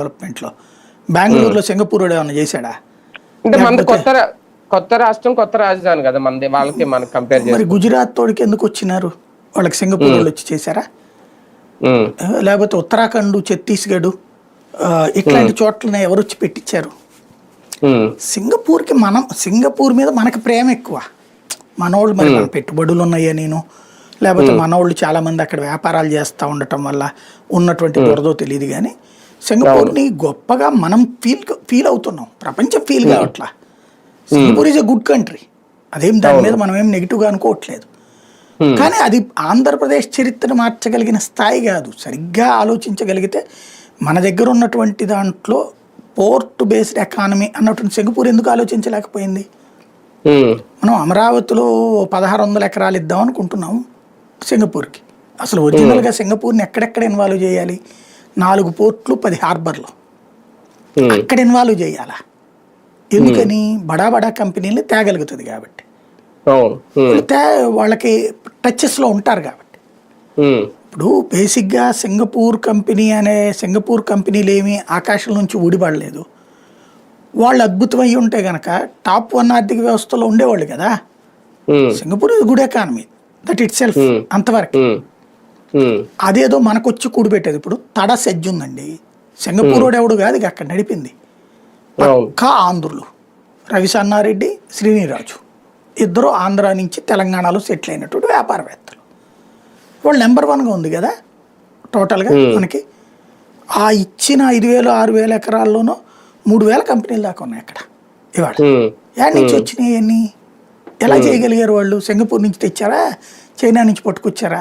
Development లో బెంగళూరులో Singapore ఏమన్నా చేశాడా? అంటే మనది కొత్త రాష్ట్రం కొత్త రాజధాని కదా మనది, వాళ్ళకి మనకి కంపేర్ చేసి. మరి గుజరాత్ తోడికి ఎందుకు వచ్చినారు? వాళ్ళకి సింగపూర్ వాళ్ళు వచ్చి చేశారా? లేకపోతే ఉత్తరాఖండ్, ఛత్తీస్గఢ్ ఇట్లాంటి చోట్లనే ఎవరు వచ్చి పెట్టించారు? సింగపూర్ మీద మనకి ప్రేమ ఎక్కువ. మనోళ్ళు మరి మన పెట్టుబడులు ఉన్నాయా నేను, లేకపోతే మనోళ్ళు చాలా మంది అక్కడ వ్యాపారాలు చేస్తూ ఉండటం వల్ల ఉన్నటువంటి దొరదో తెలియదు. కానీ సింగపూర్ని గొప్పగా మనం ఫీల్ అవుతున్నాం, ప్రపంచం ఫీల్ కావట్లా. Singapore is a good country, అదేం దాని మీద మనం ఏం నెగిటివ్గా అనుకోవట్లేదు. కానీ అది ఆంధ్రప్రదేశ్ చరిత్రను మార్చగలిగిన స్థాయి కాదు. సరిగ్గా ఆలోచించగలిగితే మన దగ్గర ఉన్నటువంటి దాంట్లో పోర్ట్ బేస్డ్ ఎకానమీ అన్నటువంటి సింగపూర్ ఎందుకు ఆలోచించలేకపోయింది? మనం అమరావతిలో 1600 ఎకరాలు ఇద్దాం అనుకుంటున్నాం సింగపూర్కి. అసలు ఒరిజినల్గా సింగపూర్ని ఎక్కడెక్కడ ఇన్వాల్వ్ చేయాలి? 4 పోర్ట్లు, 10 హార్బర్లు అక్కడ ఇన్వాల్వ్ చేయాలా? ఎందుకని? బడా కంపెనీలు తేగలుగుతుంది కాబట్టి, వాళ్ళకి టచెస్లో ఉంటారు కాబట్టి. ఇప్పుడు బేసిక్గా సింగపూర్ కంపెనీలు ఏమీ ఆకాశం నుంచి ఊడిపడలేదు. వాళ్ళు అద్భుతం అయ్యి ఉంటే గనక టాప్ 1 ఆర్థిక వ్యవస్థలో ఉండేవాళ్ళు కదా. సింగపూర్ ఇది good economy that it self అంతవరకు. అదేదో మనకొచ్చి కూడిపెట్టేది. ఇప్పుడు తడ సెజ్ ఉందండి, సింగపూర్ వాడు ఎవడు కాదు అక్కడ నడిపింది, పక్కా ఆంధ్రులు. రవిసన్నారెడ్డి, శ్రీనిరాజు ఇద్దరు ఆంధ్ర నుంచి తెలంగాణలో సెటిల్ అయినటువంటి వ్యాపారవేత్తలు. వాళ్ళు నెంబర్ 1గా ఉంది కదా టోటల్గా. మనకి ఆ ఇచ్చిన 5,000 6,000 ఎకరాల్లోనూ 3,000 కంపెనీలు దాకా ఉన్నాయి అక్కడ. ఇవాళ యాడ్ నుంచి వచ్చినాయి అన్నీ ఎలా చేయగలిగారు వాళ్ళు? సింగపూర్ నుంచి తెచ్చారా, చైనా నుంచి పట్టుకొచ్చారా?